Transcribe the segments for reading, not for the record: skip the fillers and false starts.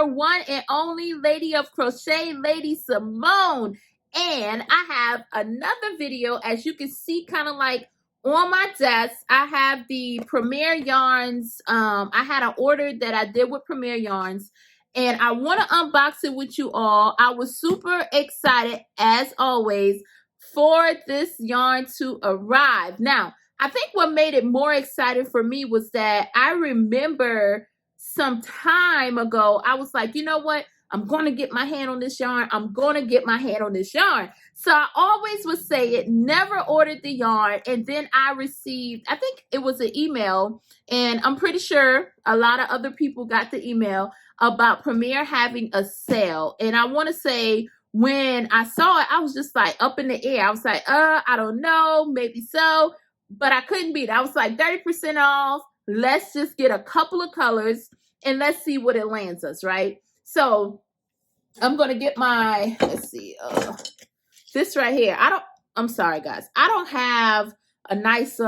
your one and only Lady of Crochet, Lady Simone. And I have another video, as you can see, kind of like on my desk. I have the Premier Yarns. I had an order that I did with Premier Yarns, and I want to unbox it with you all. I was super excited, as always, for this yarn to arrive. Now, I think what made it more exciting for me was that I remember some time ago, I was like, you know what? I'm going to get my hand on this yarn. I'm going to get my hand on this yarn. So I always would say it, never ordered the yarn. And then I received, I think it was an email, and I'm pretty sure a lot of other people got the email about Premier having a sale. And I want to say, when I saw it, I was just like up in the air. I was like, I don't know, maybe so. But I couldn't beat it. I was like, 30% off. Let's just get a couple of colors and let's see what it lands us, right? So I'm going to get my, let's see, this right here. I'm sorry, guys. I don't have a nice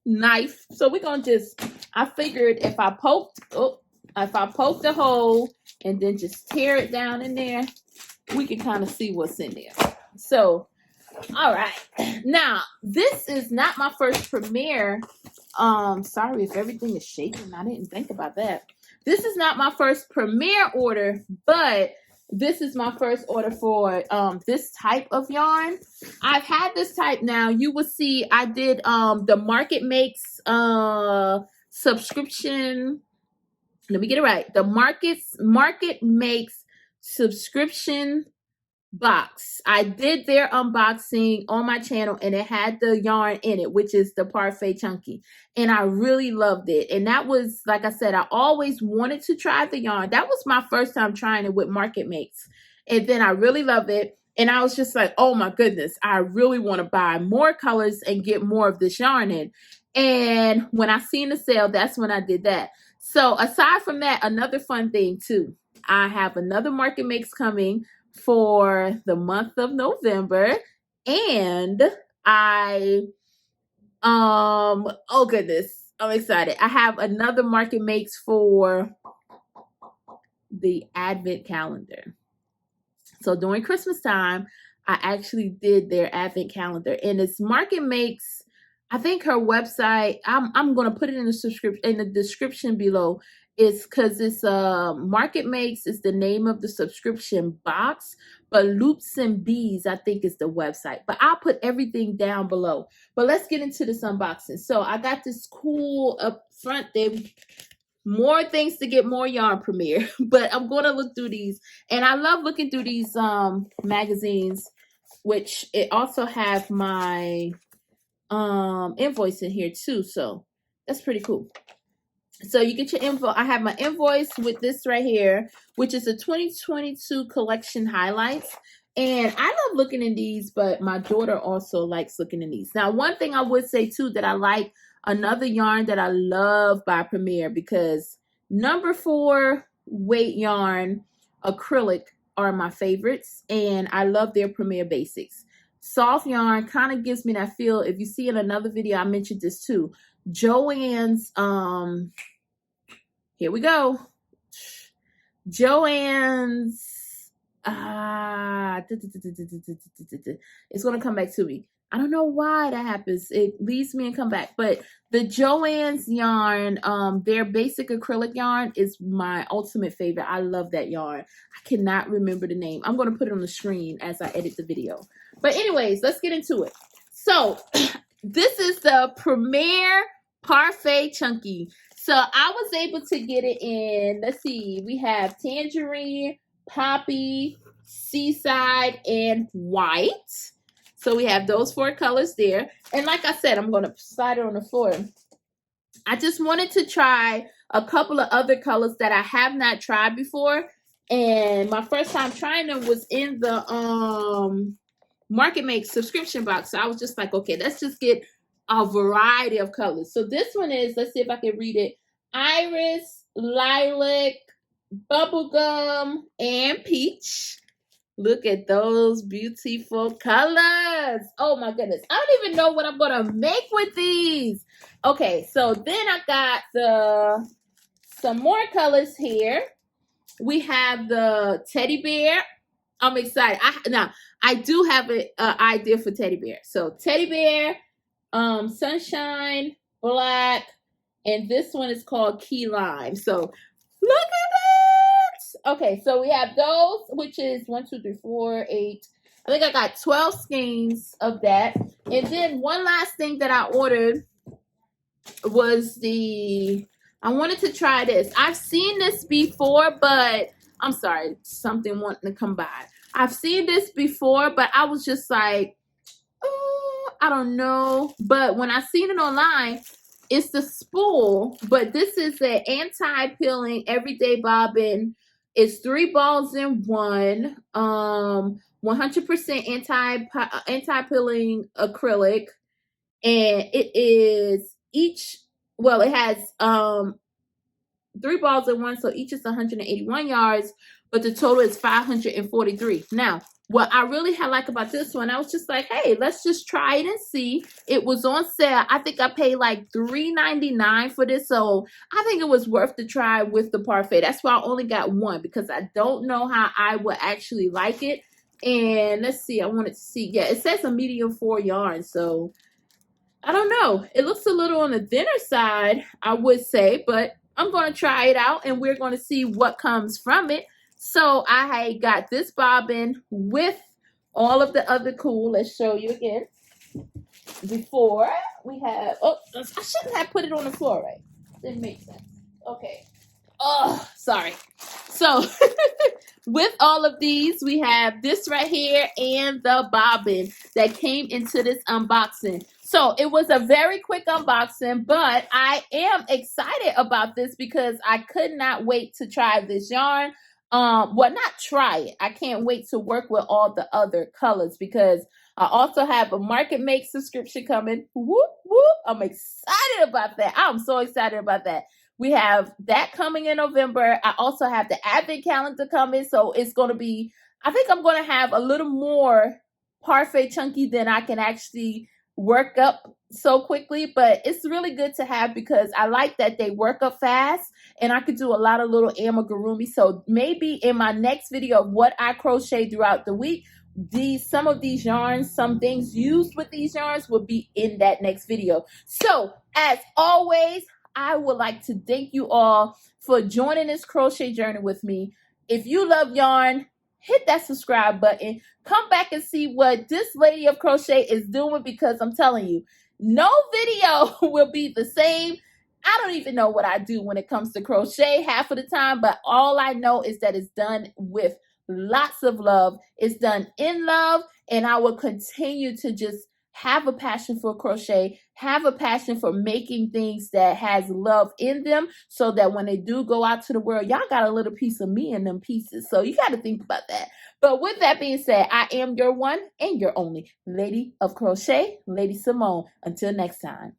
knife. So we're going to just, I figured if I poked the hole and then just tear it down in there, we can kind of see what's in there. So, all right. Now, this is not my first Premier. Sorry if everything is shaking. I didn't think about that. This is not my first Premier order, but this is my first order for this type of yarn. I've had this type now. You will see I did the Market Makes subscription. Let me get it right. The Market Makes subscription box. I did their unboxing on my channel, and it had the yarn in it, which is the Parfait Chunky, and I really loved it. And that was, like I said, I always wanted to try the yarn. That was my first time trying it with Market Makes, and then I really love it. And I was just like, oh my goodness, I really want to buy more colors and get more of this yarn in. And when I seen the sale, that's when I did that. So aside from that, another fun thing too, I have another Market Makes coming for the month of November, and oh goodness, I'm excited. I have another Market Makes for the Advent calendar. So during Christmas time, I actually did their Advent calendar, and it's Market Makes. I think her website, I'm going to put it in the description below. It's because it's Market Makes is the name of the subscription box, but Loops and Bees, I think, is the website. But I'll put everything down below. But let's get into this unboxing. So I got this cool up front there. More things to get more yarn, Premier. But I'm going to look through these. And I love looking through these magazines, which it also have my invoice in here too. So that's pretty cool. So you get your info. I have my invoice with this right here, which is a 2022 collection highlights. And I love looking in these, but my daughter also likes looking in these. Now, one thing I would say too, that I like another yarn that I love by Premier, because number 4 weight yarn acrylic are my favorites, and I love their Premier Basics. Soft yarn kind of gives me that feel. If you see in another video, I mentioned this too. Joann's, here we go. Joann's, it's going to come back to me. I don't know why that happens. It leaves me and come back. But the Joann's yarn, their basic acrylic yarn is my ultimate favorite. I love that yarn. I cannot remember the name. I'm going to put it on the screen as I edit the video. But anyways, let's get into it. So this is the Premier Parfait Chunky. So I was able to get it in, let's see, we have tangerine, poppy, seaside, and white. So we have those 4 colors there. And like I said, I'm going to slide it on the floor. I just wanted to try a couple of other colors that I have not tried before. And my first time trying them was in the Market Makes subscription box. So I was just like, okay, let's just get a variety of colors. So this one is, let's see if I can read it, iris, lilac, bubblegum, and peach. Look at those beautiful colors. Oh my goodness. I don't even know what I'm going to make with these. Okay, so then I got the some more colors here. We have the teddy bear. I'm excited. I do have an idea for teddy bear. So teddy bear, sunshine, black, and this one is called key lime. So look at that. Okay, so we have those, which is 1, 2, 3, 4, 8. I think I got 12 skeins of that. And then one last thing that I ordered was I wanted to try this. I've seen this before, but I'm sorry, something wanting to come by. I've seen this before, but I was just like, oh, I don't know. But when I seen it online, it's the spool, but this is an anti-peeling everyday bobbin. It's 3 balls in one. 100% anti-peeling acrylic, and it is it has 3 balls in one, so each is 181 yards, but the total is 543. Now, what I really like about this one, I was just like, hey, let's just try it and see. It was on sale. I think I paid like $3.99 for this, so I think it was worth the try with the parfait. That's why I only got one, because I don't know how I would actually like it. And let's see, I wanted to see. Yeah, it says a medium 4 yarn, so I don't know. It looks a little on the thinner side, I would say, but I'm going to try it out, and we're going to see what comes from it. So I got this bobbin with all of the other cool. Let's show you again. Before we have, oh, I shouldn't have put it on the floor, right? Didn't make sense. Okay. Oh, sorry. So with all of these, we have this right here and the bobbin that came into this unboxing. So it was a very quick unboxing, but I am excited about this because I could not wait to try this yarn. Well, not try it. I can't wait to work with all the other colors, because I also have a Market Make subscription coming. Whoop, whoop. I'm excited about that. I'm so excited about that. We have that coming in November. I also have the Advent calendar coming. So it's going to be, I think I'm going to have a little more parfait chunky than I can actually work up so quickly. But it's really good to have, because I like that they work up fast, and I could do a lot of little amigurumi. So maybe in my next video of what I crochet throughout the week, some of these yarns, some things used with these yarns will be in that next video. So as always, I would like to thank you all for joining this crochet journey with me. If you love yarn, hit that subscribe button. Come back and see what this Lady of Crochet is doing, because I'm telling you, no video will be the same. I don't even know what I do when it comes to crochet half of the time, but all I know is that it's done with lots of love. It's done in love, and I will continue to just have a passion for crochet, have a passion for making things that has love in them, so that when they do go out to the world, y'all got a little piece of me in them pieces. So you got to think about that. But with that being said, I am your one and your only Lady of Crochet, Lady Simone. Until next time.